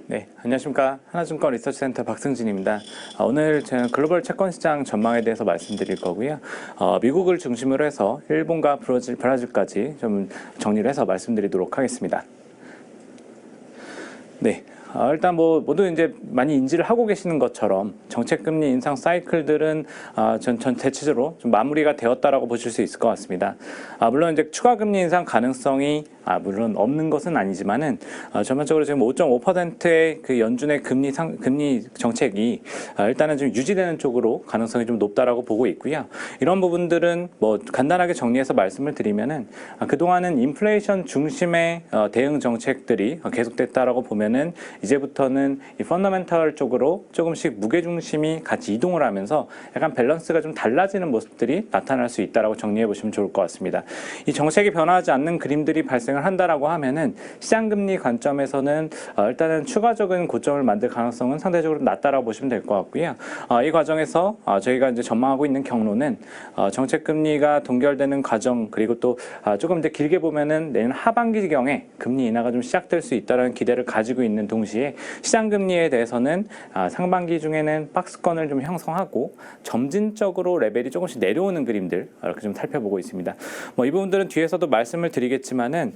네, 안녕하십니까. 하나증권 리서치센터 박승진입니다. 오늘 저는 글로벌 채권 시장 전망에 대해서 말씀드릴 거고요. 미국을 중심으로 해서 일본과 브라질까지 좀 정리를 해서 말씀드리도록 하겠습니다. 네. 일단 모두 이제 많이 인지를 하고 계시는 것처럼 정책금리 인상 사이클들은 전 대체적으로 좀 마무리가 되었다라고 보실 수 있을 것 같습니다. 물론 이제 추가 금리 인상 가능성이 물론 없는 것은 아니지만은 전반적으로 지금 5.5%의 그 연준의 금리 정책이 일단은 좀 유지되는 쪽으로 가능성이 좀 높다라고 보고 있고요. 이런 부분들은 간단하게 정리해서 말씀을 드리면은 그동안은 인플레이션 중심의 대응 정책들이 계속됐다라고 보면은 이제부터는 이 펀더멘털 쪽으로 조금씩 무게 중심이 같이 이동을 하면서 약간 밸런스가 좀 달라지는 모습들이 나타날 수 있다라고 정리해 보시면 좋을 것 같습니다. 이 정책이 변화하지 않는 그림들이 발생을 한다라고 하면은 시장 금리 관점에서는 일단은 추가적인 고점을 만들 가능성은 상대적으로 낮다라고 보시면 될 것 같고요. 이 과정에서 저희가 이제 전망하고 있는 경로는 정책 금리가 동결되는 과정 그리고 또 조금 이제 길게 보면은 내년 하반기경에 금리 인하가 좀 시작될 수 있다는 기대를 가지고 있는 동시에 시장 금리에 대해서는 상반기 중에는 박스권을 좀 형성하고 점진적으로 레벨이 조금씩 내려오는 그림들 이렇게 좀 살펴보고 있습니다. 이 부분들은 뒤에서도 말씀을 드리겠지만은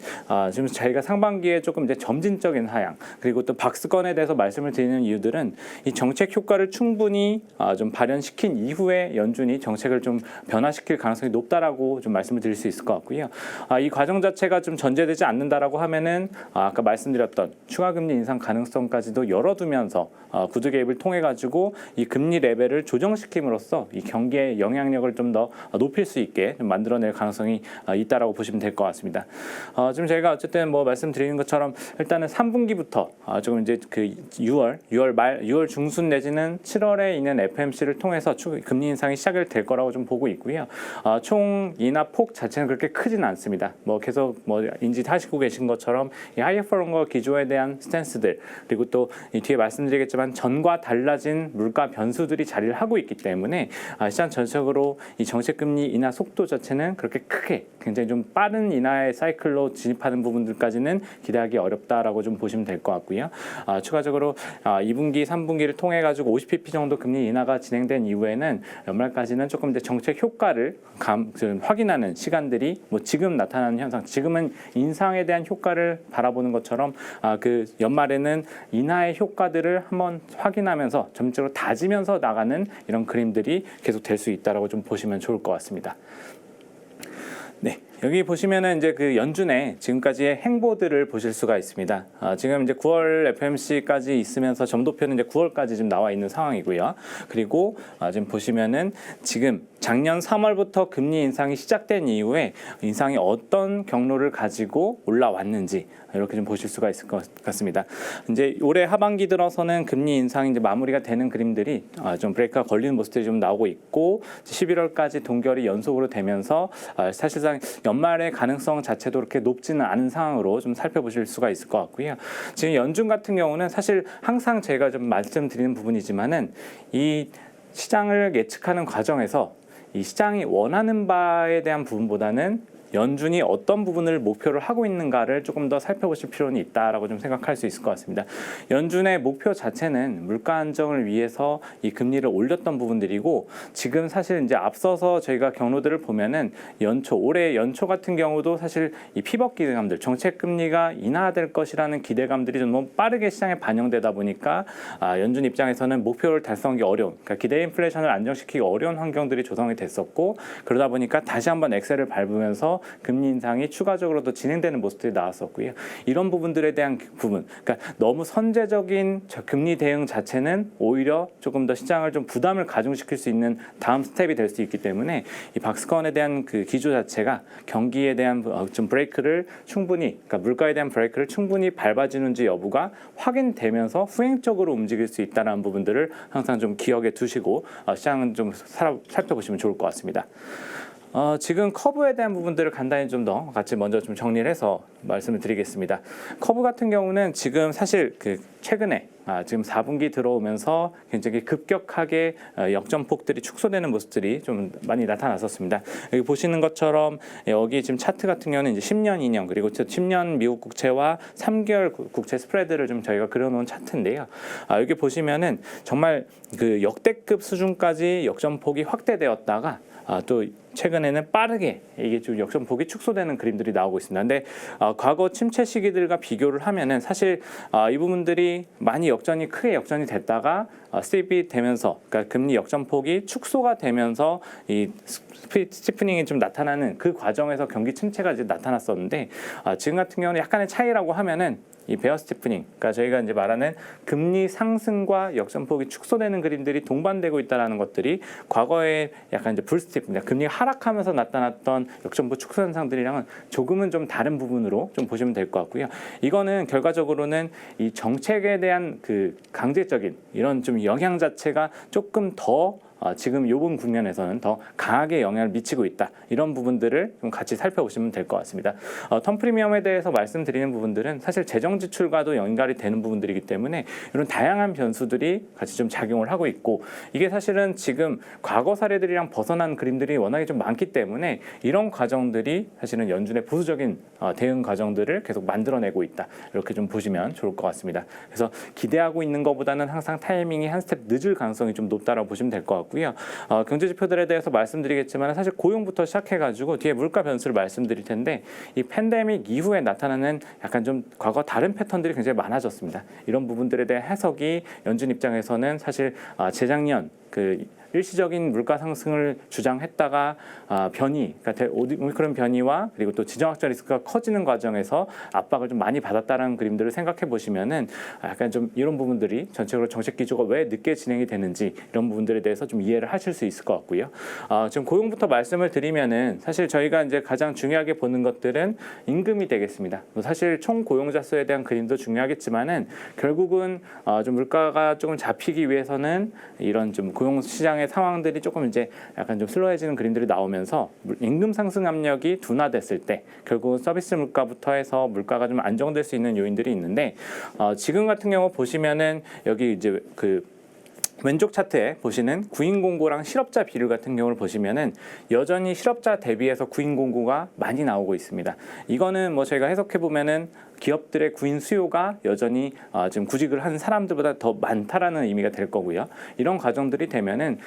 지금 저희가 상반기에 조금 이제 점진적인 하향 그리고 또 박스권에 대해서 말씀을 드리는 이유들은 이 정책 효과를 충분히 좀 발현시킨 이후에 연준이 정책을 좀 변화시킬 가능성이 높다라고 좀 말씀을 드릴 수 있을 것 같고요. 이 과정 자체가 좀 전제되지 않는다라고 하면은 아까 말씀드렸던 추가 금리 인상 가능성까지도 열어두면서 구두 개입을 통해 가지고 이 금리 레벨을 조정시킴으로써 이 경기의 영향력을 좀 더 높일 수 있게 좀 만들어낼 가능성이 있다라고 보시면 될 것 같습니다. 지금 저희가 어쨌든 말씀드리는 것처럼 일단은 3분기부터 조금 이제 그 6월 중순 내지는 7월에 있는 FMC를 통해서 금리 인상이 시작이 될 거라고 좀 보고 있고요. 총 인하 폭 자체는 그렇게 크진 않습니다. 계속 인지하시고 계신 것처럼 이 하이어 for longer 기조에 대한 스탠스들 그리고 또 이 뒤에 말씀드리겠지만 전과 달라진 물가 변수들이 자리를 하고 있기 때문에 시장 전체적으로 이 정책 금리 인하 속도 자체는 그렇게 크게 굉장히 좀 빠른 인하의 사이클로 진입하는 부분들까지는 기대하기 어렵다라고 좀 보시면 될 것 같고요. 추가적으로 2분기, 3분기를 통해 가지고 50pp 정도 금리 인하가 진행된 이후에는 연말까지는 조금 이제 정책 효과를 확인하는 시간들이 지금 나타나는 현상, 지금은 인상에 대한 효과를 바라보는 것처럼 그 연말에는 인하의 효과들을 한번 확인하면서 점적으로 다지면서 나가는 이런 그림들이 계속 될 수 있다라고 좀 보시면 좋을 것 같습니다. 네. 여기 보시면은 이제 그 연준의 지금까지의 행보들을 보실 수가 있습니다. 지금 이제 9월 FMC까지 있으면서 점도표는 이제 9월까지 좀 나와 있는 상황이고요. 그리고 지금 보시면은 지금 작년 3월부터 금리 인상이 시작된 이후에 인상이 어떤 경로를 가지고 올라왔는지 이렇게 좀 보실 수가 있을 것 같습니다. 이제 올해 하반기 들어서는 금리 인상이 이제 마무리가 되는 그림들이 좀 브레이크가 걸리는 모습들이 좀 나오고 있고 11월까지 동결이 연속으로 되면서 사실상 연말의 가능성 자체도 그렇게 높지는 않은 상황으로 좀 살펴보실 수가 있을 것 같고요. 지금 연준 같은 경우는 사실 항상 제가 좀 말씀드리는 부분이지만은 이 시장을 예측하는 과정에서 이 시장이 원하는 바에 대한 부분보다는 연준이 어떤 부분을 목표를 하고 있는가를 조금 더 살펴보실 필요는 있다라고 좀 생각할 수 있을 것 같습니다. 연준의 목표 자체는 물가 안정을 위해서 이 금리를 올렸던 부분들이고 지금 사실 이제 앞서서 저희가 경로들을 보면은 올해 연초 같은 경우도 사실 이 피벗 기대감들, 정책 금리가 인하될 것이라는 기대감들이 좀 너무 빠르게 시장에 반영되다 보니까 연준 입장에서는 목표를 달성하기 어려운, 그러니까 기대 인플레이션을 안정시키기 어려운 환경들이 조성이 됐었고 그러다 보니까 다시 한번 엑셀을 밟으면서 금리 인상이 추가적으로 더 진행되는 모습들이 나왔었고요. 이런 부분들에 대한 부분, 그러니까 너무 선제적인 금리 대응 자체는 오히려 조금 더 시장을 좀 부담을 가중시킬 수 있는 다음 스텝이 될 수 있기 때문에 이 박스권에 대한 그 기조 자체가 경기에 대한 좀 브레이크를 충분히, 그러니까 물가에 대한 브레이크를 충분히 밟아주는지 여부가 확인되면서 후행적으로 움직일 수 있다는 부분들을 항상 좀 기억에 두시고 시장은 좀 살펴보시면 좋을 것 같습니다. 지금 커브에 대한 부분들을 간단히 좀 더 같이 먼저 좀 정리를 해서 말씀을 드리겠습니다. 커브 같은 경우는 지금 사실 그 최근에 지금 4분기 들어오면서 굉장히 급격하게 역전폭들이 축소되는 모습들이 좀 많이 나타났었습니다. 여기 보시는 것처럼 여기 지금 차트 같은 경우는 이제 10년, 2년 그리고 10년 미국 국채와 3개월 국채 스프레드를 좀 저희가 그려놓은 차트인데요. 여기 보시면은 정말 그 역대급 수준까지 역전폭이 확대되었다가 또 최근에는 빠르게 이게 좀 역전폭이 축소되는 그림들이 나오고 있습니다. 근데 과거 침체 시기들과 비교를 하면은 사실 이 부분들이 많이 크게 역전이 됐다가 스테이비 되면서, 그러니까 금리 역전폭이 축소가 되면서 이 스티프닝이 좀 나타나는 그 과정에서 경기 침체가 이제 나타났었는데 지금 같은 경우는 약간의 차이라고 하면은 이 베어 스티프닝, 그러니까 저희가 이제 말하는 금리 상승과 역전폭이 축소되는 그림들이 동반되고 있다라는 것들이 과거에 약간 이제 불스티프, 금리가 하락하면서 나타났던 역전폭 축소 현상들이랑은 조금은 좀 다른 부분으로 좀 보시면 될 것 같고요. 이거는 결과적으로는 이 정책에 대한 그 강제적인 이런 좀 영향 자체가 조금 더 지금 요번 국면에서는 더 강하게 영향을 미치고 있다. 이런 부분들을 좀 같이 살펴보시면 될 것 같습니다. 텀 프리미엄에 대해서 말씀드리는 부분들은 사실 재정 지출과도 연결이 되는 부분들이기 때문에 이런 다양한 변수들이 같이 좀 작용을 하고 있고, 이게 사실은 지금 과거 사례들이랑 벗어난 그림들이 워낙에 좀 많기 때문에 이런 과정들이 사실은 연준의 보수적인 대응 과정들을 계속 만들어내고 있다. 이렇게 좀 보시면 좋을 것 같습니다. 그래서 기대하고 있는 것보다는 항상 타이밍이 한 스텝 늦을 가능성이 좀 높다라고 보시면 될 것 같고요. 경제 지표들에 대해서 말씀드리겠지만 사실 고용부터 시작해가지고 뒤에 물가 변수를 말씀드릴 텐데, 이 팬데믹 이후에 나타나는 약간 좀 과거 다른 패턴들이 굉장히 많아졌습니다. 이런 부분들에 대한 해석이 연준 입장에서는 사실 재작년 그 일시적인 물가 상승을 주장했다가 변이, 그러니까 오미크론 변이와 그리고 또 지정학적 리스크가 커지는 과정에서 압박을 좀 많이 받았다는 그림들을 생각해 보시면은 약간 좀 이런 부분들이 전체적으로 정책 기조가 왜 늦게 진행이 되는지 이런 부분들에 대해서 좀 이해를 하실 수 있을 것 같고요. 지금 고용부터 말씀을 드리면은 사실 저희가 이제 가장 중요하게 보는 것들은 임금이 되겠습니다. 사실 총 고용자 수에 대한 그림도 중요하겠지만은 결국은 좀 물가가 조금 잡히기 위해서는 이런 좀 고용 시장의 상황들이 조금 이제 약간 좀 슬로해지는 그림들이 나오면서 임금 상승 압력이 둔화됐을 때 결국 서비스 물가부터 해서 물가가 좀 안정될 수 있는 요인들이 있는데, 지금 같은 경우 보시면은 여기 이제 그 왼쪽 차트에 보시는 구인 공고랑 실업자 비율 같은 경우를 보시면은 여전히 실업자 대비해서 구인 공고가 많이 나오고 있습니다. 이거는 뭐 저희가 해석해 보면은 기업들의 구인 수요가 여전히 지금 구직을 하는 사람들보다 더 많다라는 의미가 될 거고요. 이런 과정들이 되면은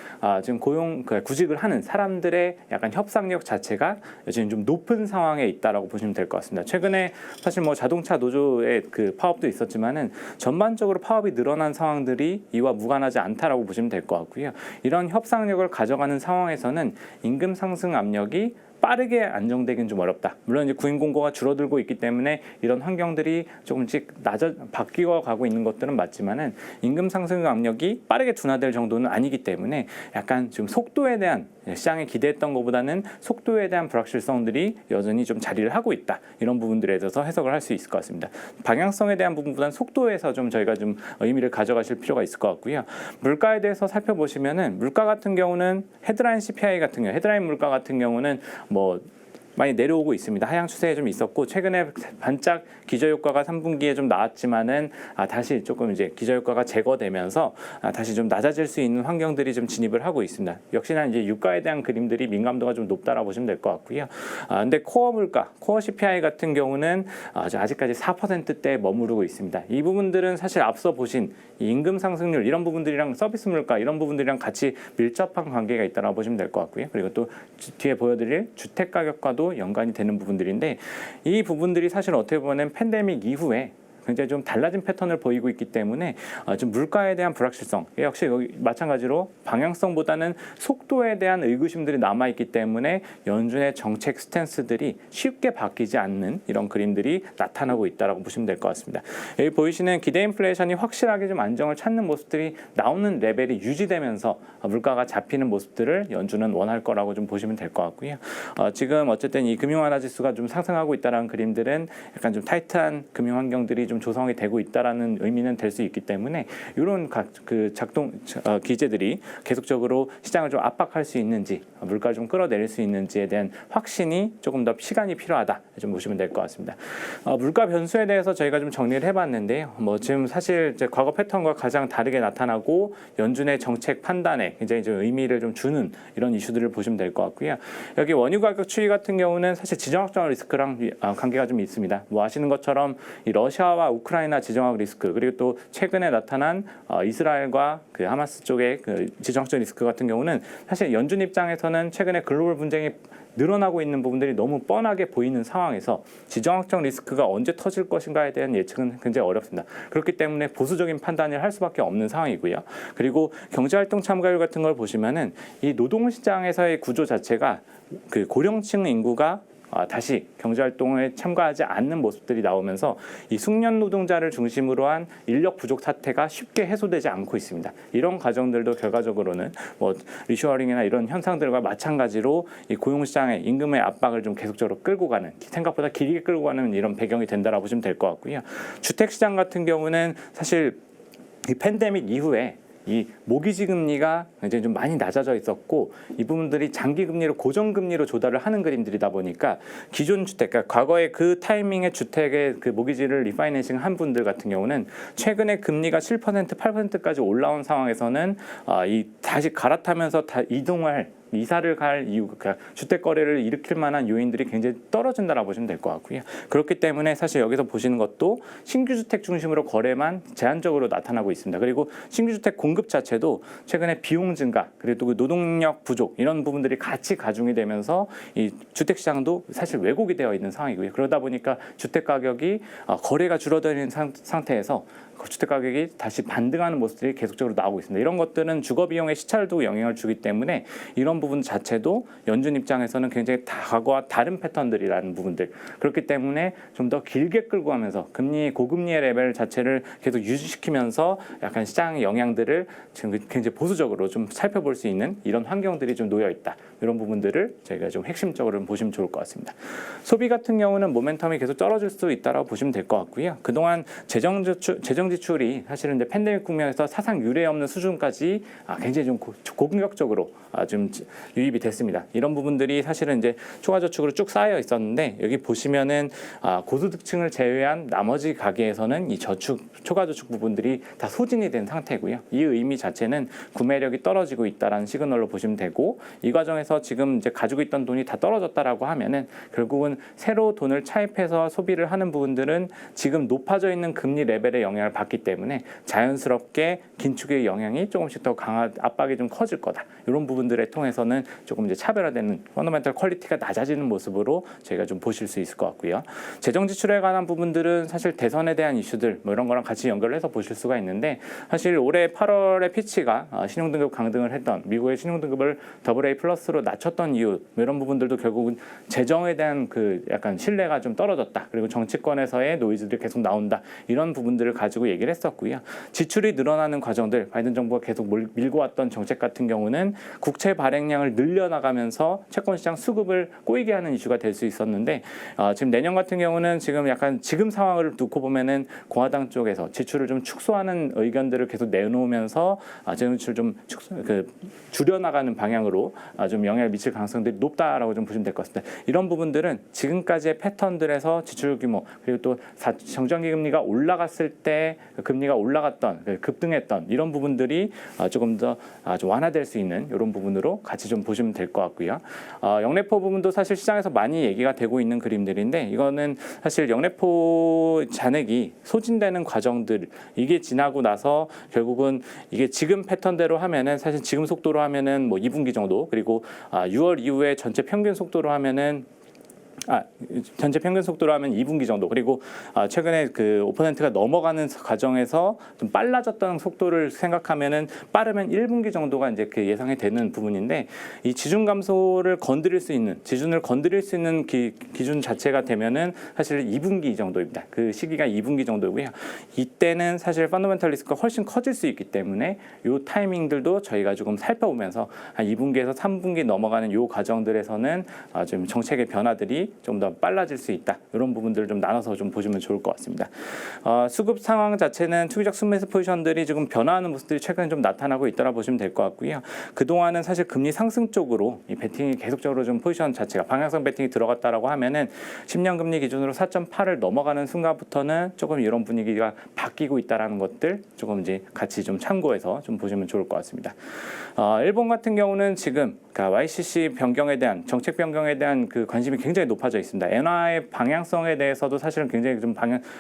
지금 구직을 하는 사람들의 약간 협상력 자체가 여전히 좀 높은 상황에 있다라고 보시면 될 것 같습니다. 최근에 사실 뭐 자동차 노조의 그 파업도 있었지만은 전반적으로 파업이 늘어난 상황들이 이와 무관하지 않다라고 보시면 될 것 같고요. 이런 협상력을 가져가는 상황에서는 임금 상승 압력이 빠르게 안정되긴 좀 어렵다. 물론 이제 구인 공고가 줄어들고 있기 때문에 이런 환경들이 조금씩 바뀌어 가고 있는 것들은 맞지만은 임금 상승 압력이 빠르게 둔화될 정도는 아니기 때문에 약간 좀 속도에 대한, 시장에 기대했던 것보다는 속도에 대한 불확실성들이 여전히 좀 자리를 하고 있다. 이런 부분들에 대해서 해석을 할 수 있을 것 같습니다. 방향성에 대한 부분보다는 속도에서 좀 저희가 좀 의미를 가져가실 필요가 있을 것 같고요. 물가에 대해서 살펴보시면은 물가 같은 경우는 헤드라인 CPI 같은 경우, 헤드라인 물가 같은 경우는 뭐 많이 내려오고 있습니다. 하향 추세에 좀 있었고, 최근에 반짝 기저효과가 3분기에 좀 나왔지만은 다시 조금 이제 기저효과가 제거되면서 다시 좀 낮아질 수 있는 환경들이 좀 진입을 하고 있습니다. 역시나 이제 유가에 대한 그림들이 민감도가 좀 높다라고 보시면 될 것 같고요. 근데 코어 물가, 코어 CPI 같은 경우는 아직까지 4%대에 머무르고 있습니다. 이 부분들은 사실 앞서 보신 이 임금 상승률 이런 부분들이랑 서비스 물가 이런 부분들이랑 같이 밀접한 관계가 있다라고 보시면 될 것 같고요. 그리고 또 뒤에 보여드릴 주택 가격과도 연관이 되는 부분들인데, 이 부분들이 사실 어떻게 보면 팬데믹 이후에 굉장히 좀 달라진 패턴을 보이고 있기 때문에 좀 물가에 대한 불확실성, 역시 여기 마찬가지로 방향성보다는 속도에 대한 의구심들이 남아있기 때문에 연준의 정책 스탠스들이 쉽게 바뀌지 않는 이런 그림들이 나타나고 있다고 보시면 될 것 같습니다. 여기 보이시는 기대 인플레이션이 확실하게 좀 안정을 찾는 모습들이 나오는 레벨이 유지되면서 물가가 잡히는 모습들을 연준은 원할 거라고 좀 보시면 될 것 같고요. 지금 어쨌든 이 금융 완화 지수가 좀 상승하고 있다는 그림들은 약간 좀 타이트한 금융 환경들이 좀 좀 조성이 되고 있다라는 의미는 될 수 있기 때문에 이런 그 작동 기제들이 계속적으로 시장을 좀 압박할 수 있는지 물가를 좀 끌어내릴 수 있는지에 대한 확신이 조금 더 시간이 필요하다 좀 보시면 될 것 같습니다. 물가 변수에 대해서 저희가 좀 정리를 해봤는데요. 뭐 지금 사실 이제 과거 패턴과 가장 다르게 나타나고 연준의 정책 판단에 굉장히 좀 의미를 좀 주는 이런 이슈들을 보시면 될 것 같고요. 여기 원유 가격 추이 같은 경우는 사실 지정학적 리스크랑 관계가 좀 있습니다. 뭐 아시는 것처럼 이 러시아와 우크라이나 지정학 리스크 그리고 또 최근에 나타난 이스라엘과 그 하마스 쪽의 그 지정학적 리스크 같은 경우는 사실 연준 입장에서는 최근에 글로벌 분쟁이 늘어나고 있는 부분들이 너무 뻔하게 보이는 상황에서 지정학적 리스크가 언제 터질 것인가에 대한 예측은 굉장히 어렵습니다. 그렇기 때문에 보수적인 판단을 할 수밖에 없는 상황이고요. 그리고 경제활동 참가율 같은 걸 보시면은 이 노동시장에서의 구조 자체가 그 고령층 인구가 다시 경제활동에 참가하지 않는 모습들이 나오면서 이 숙련 노동자를 중심으로 한 인력 부족 사태가 쉽게 해소되지 않고 있습니다. 이런 과정들도 결과적으로는 뭐 리쇼어링이나 이런 현상들과 마찬가지로 이 고용시장의 임금의 압박을 좀 계속적으로 끌고 가는 생각보다 길게 끌고 가는 이런 배경이 된다라고 보시면 될 것 같고요. 주택시장 같은 경우는 사실 이 팬데믹 이후에 이 모기지 금리가 이제 좀 많이 낮아져 있었고 이 부분들이 장기 금리로 고정 금리로 조달을 하는 그림들이다 보니까 기존 주택, 그러니까 과거에 그 타이밍에 주택의 그 모기지를 리파이낸싱 한 분들 같은 경우는 최근에 금리가 7%, 8%까지 올라온 상황에서는 이 다시 갈아타면서 다 이사를 갈 이유, 그러니까 주택 거래를 일으킬 만한 요인들이 굉장히 떨어진다라고 보시면 될 것 같고요. 그렇기 때문에 사실 여기서 보시는 것도 신규 주택 중심으로 거래만 제한적으로 나타나고 있습니다. 그리고 신규 주택 공급 자체도 최근에 비용 증가, 그리고 또 그 노동력 부족 이런 부분들이 같이 가중이 되면서 이 주택 시장도 사실 왜곡이 되어 있는 상황이고요. 그러다 보니까 주택 가격이 거래가 줄어드는 상태에서 주택 가격이 다시 반등하는 모습들이 계속적으로 나오고 있습니다. 이런 것들은 주거 비용의 시차에도 영향을 주기 때문에 이런 부분 자체도 연준 입장에서는 굉장히 과거와 다른 패턴들이라는 부분들 그렇기 때문에 좀 더 길게 끌고 가면서 고금리의 레벨 자체를 계속 유지시키면서 약간 시장의 영향들을 지금 굉장히 보수적으로 좀 살펴볼 수 있는 이런 환경들이 좀 놓여 있다. 이런 부분들을 저희가 좀 핵심적으로 보시면 좋을 것 같습니다. 소비 같은 경우는 모멘텀이 계속 떨어질 수 있다라고 보시면 될 것 같고요. 그동안 재정 지출이 사실은 이제 팬데믹 국면에서 사상 유례 없는 수준까지 굉장히 좀 고공격적으로 좀 유입이 됐습니다. 이런 부분들이 사실은 이제 초과 저축으로 쭉 쌓여 있었는데 여기 보시면은 고소득층을 제외한 나머지 가계에서는 이 초과 저축 부분들이 다 소진이 된 상태고요. 이 의미 자체는 구매력이 떨어지고 있다라는 시그널로 보시면 되고 이 과정에서 지금 이제 가지고 있던 돈이 다 떨어졌다라고 하면은 결국은 새로 돈을 차입해서 소비를 하는 부분들은 지금 높아져 있는 금리 레벨의 영향을 받기 때문에 자연스럽게 긴축의 영향이 조금씩 더 강한 압박이 좀 커질 거다. 이런 부분들에 통해서는 조금 이제 차별화되는 펀더멘털 퀄리티가 낮아지는 모습으로 저희가 좀 보실 수 있을 것 같고요. 재정 지출에 관한 부분들은 사실 대선에 대한 이슈들 뭐 이런 거랑 같이 연결해서 보실 수가 있는데 사실 올해 8월에 피치가 신용등급 강등을 했던 미국의 신용등급을 AA 플러스로 낮췄던 이유 뭐 이런 부분들도 결국은 재정에 대한 그 약간 신뢰가 좀 떨어졌다. 그리고 정치권에서의 노이즈들이 계속 나온다. 이런 부분들을 가지고 얘기를 했었고요. 지출이 늘어나는 과정들 바이든 정부가 계속 밀고 왔던 정책 같은 경우는 국채 발행량을 늘려나가면서 채권시장 수급을 꼬이게 하는 이슈가 될 수 있었는데 지금 내년 같은 경우는 지금 약간 지금 상황을 놓고 보면은 공화당 쪽에서 지출을 좀 축소하는 의견들을 계속 내놓으면서 재정 지출 좀 줄여나가는 방향으로 좀 영향을 미칠 가능성들이 높다라고 좀 보시면 될 것 같습니다. 이런 부분들은 지금까지의 패턴들에서 지출 규모 그리고 또 정장기 금리가 올라갔을 때 금리가 올라갔던 급등했던 이런 부분들이 조금 더 좀 완화될 수 있는 이런 부분으로 같이 좀 보시면 될 것 같고요. 영래포 부분도 사실 시장에서 많이 얘기가 되고 있는 그림들인데 이거는 사실 영래포 잔액이 소진되는 과정들 이게 지나고 나서 결국은 이게 지금 패턴대로 하면은 사실 지금 속도로 하면은 뭐 2분기 정도 그리고 6월 이후에 전체 평균 속도로 하면은 전체 평균 속도로 하면 2분기 정도 그리고 최근에 그 5%가 넘어가는 과정에서 좀 빨라졌던 속도를 생각하면은 빠르면 1분기 정도가 이제 그 예상이 되는 부분인데 이 지준 감소를 건드릴 수 있는 지준을 건드릴 수 있는 기준 자체가 되면은 사실 2분기 정도입니다. 그 시기가 2분기 정도고요. 이때는 사실 펀더멘털 리스크가 훨씬 커질 수 있기 때문에 이 타이밍들도 저희가 조금 살펴보면서 한 2분기에서 3분기 넘어가는 이 과정들에서는 좀 정책의 변화들이 좀 더 빨라질 수 있다. 이런 부분들을 좀 나눠서 좀 보시면 좋을 것 같습니다. 수급 상황 자체는 투기적 순매수 포지션들이 지금 변화하는 모습들이 최근에 좀 나타나고 있다고 보시면 될 것 같고요. 그동안은 사실 금리 상승 쪽으로 이 베팅이 계속적으로 좀 포지션 자체가 방향성 베팅이 들어갔다라고 하면은 10년 금리 기준으로 4.8을 넘어가는 순간부터는 조금 이런 분위기가 바뀌고 있다라는 것들 조금 이제 같이 좀 참고해서 좀 보시면 좋을 것 같습니다. 일본 같은 경우는 지금 YCC 변경에 대한 정책 변경에 대한 그 관심이 굉장히 높아져 있습니다. 엔화의 방향성에 대해서도 사실은 굉장히 좀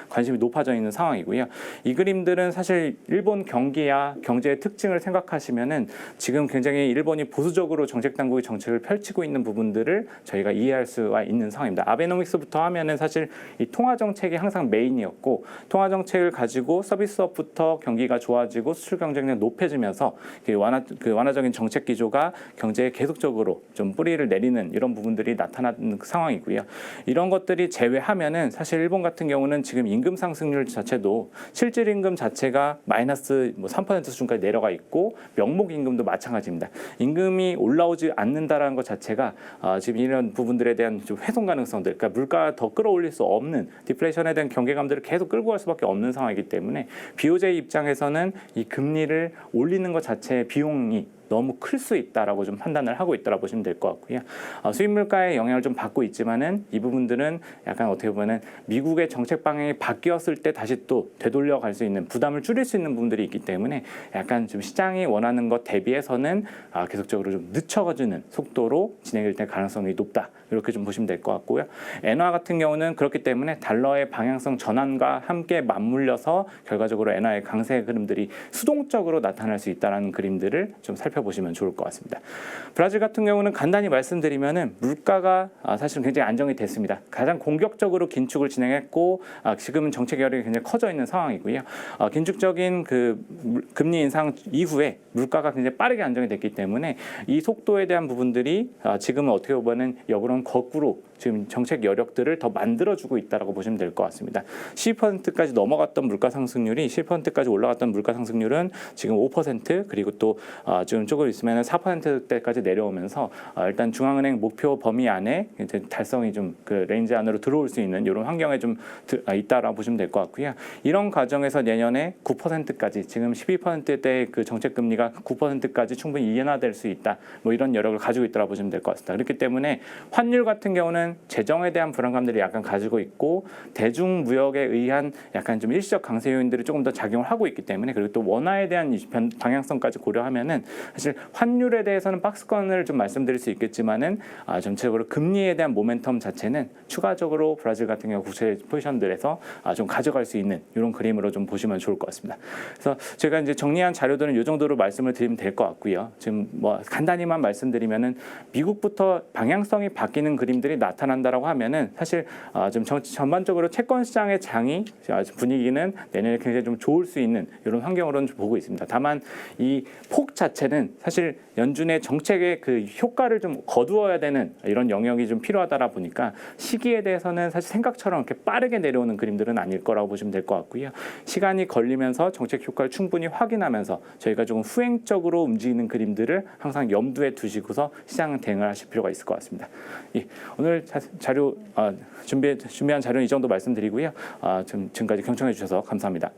관심이 높아져 있는 상황이고요. 이 그림들은 사실 일본 경기야 경제의 특징을 생각하시면은 지금 굉장히 일본이 보수적으로 정책 당국이 정책을 펼치고 있는 부분들을 저희가 이해할 수가 있는 상황입니다. 아베노믹스부터 하면은 사실 이 통화 정책이 항상 메인이었고 통화 정책을 가지고 서비스업부터 경기가 좋아지고 수출 경쟁력이 높아지면서 완화적인 정책 기조가 경제에 계속적으로 좀 뿌리를 내리는 이런 부분들이 나타나는 상황이고요. 이런 것들이 제외하면은 사실 일본 같은 경우는 지금 임금 상승률 자체도 실질 임금 자체가 마이너스 3% 수준까지 내려가 있고 명목 임금도 마찬가지입니다. 임금이 올라오지 않는다라는 것 자체가 지금 이런 부분들에 대한 좀 훼손 가능성들, 그러니까 물가 더 끌어올릴 수 없는 디플레이션에 대한 경계감들을 계속 끌고 갈 수밖에 없는 상황이기 때문에 BOJ 입장에서는 이 금리를 올리는 것 자체의 비용이 너무 클 수 있다라고 좀 판단을 하고 있다라고 보시면 될 것 같고요. 수입 물가의 영향을 좀 받고 있지만은 이 부분들은 약간 어떻게 보면은 미국의 정책 방향이 바뀌었을 때 다시 또 되돌려 갈 수 있는 부담을 줄일 수 있는 부분들이 있기 때문에 약간 좀 시장이 원하는 것 대비해서는 계속적으로 좀 늦춰지는 속도로 진행될 가능성이 높다. 이렇게 좀 보시면 될 것 같고요. 엔화 같은 경우는 그렇기 때문에 달러의 방향성 전환과 함께 맞물려서 결과적으로 엔화의 강세 그림들이 수동적으로 나타날 수 있다는 그림들을 좀 살펴보시면 좋을 것 같습니다. 브라질 같은 경우는 간단히 말씀드리면은 물가가 사실은 굉장히 안정이 됐습니다. 가장 공격적으로 긴축을 진행했고 지금은 정책 여력이 굉장히 커져 있는 상황이고요. 긴축적인 그 금리 인상 이후에 물가가 굉장히 빠르게 안정이 됐기 때문에 이 속도에 대한 부분들이 지금은 어떻게 보면은 역으로는 거꾸로 지금 정책 여력들을 더 만들어주고 있다라고 보시면 될 것 같습니다. 12%까지 넘어갔던 물가 상승률이 10%까지 올라갔던 물가 상승률은 지금 5% 그리고 또 지금 조금 있으면 4%대까지 내려오면서 일단 중앙은행 목표 범위 안에 달성이 좀 그 레인지 안으로 들어올 수 있는 이런 환경에 좀 있다라고 보시면 될 것 같고요. 이런 과정에서 내년에 9%까지 지금 12%대 그 정책 금리가 9%까지 충분히 이완화될 수 있다. 뭐 이런 여력을 가지고 있다라고 보시면 될 것 같습니다. 그렇기 때문에 환율 같은 경우는 재정에 대한 불안감들이 약간 가지고 있고 대중 무역에 의한 약간 좀 일시적 강세 요인들이 조금 더 작용을 하고 있기 때문에 그리고 또 원화에 대한 방향성까지 고려하면은 사실 환율에 대해서는 박스권을 좀 말씀드릴 수 있겠지만은 전체적으로 금리에 대한 모멘텀 자체는 추가적으로 브라질 같은 경우 국채 포지션들에서 좀 가져갈 수 있는 이런 그림으로 좀 보시면 좋을 것 같습니다. 그래서 제가 이제 정리한 자료들은 이 정도로 말씀을 드리면 될 것 같고요. 지금 뭐 간단히만 말씀드리면은 미국부터 방향성이 바뀌는 그림들이 나타난다라고 하면은 사실 좀 전반적으로 채권 시장의 장이 분위기는 내년에 굉장히 좀 좋을 수 있는 이런 환경으로는 좀 보고 있습니다. 다만 이 폭 자체는 사실 연준의 정책의 그 효과를 좀 거두어야 되는 이런 영역이 좀 필요하다 보니까 시기에 대해서는 사실 생각처럼 이렇게 빠르게 내려오는 그림들은 아닐 거라고 보시면 될 것 같고요. 시간이 걸리면서 정책 효과를 충분히 확인하면서 저희가 조금 후행적으로 움직이는 그림들을 항상 염두에 두시고서 시장 대응을 하실 필요가 있을 것 같습니다. 예, 오늘 자료 준비한 자료는 이 정도 말씀드리고요. 지금까지 경청해 주셔서 감사합니다.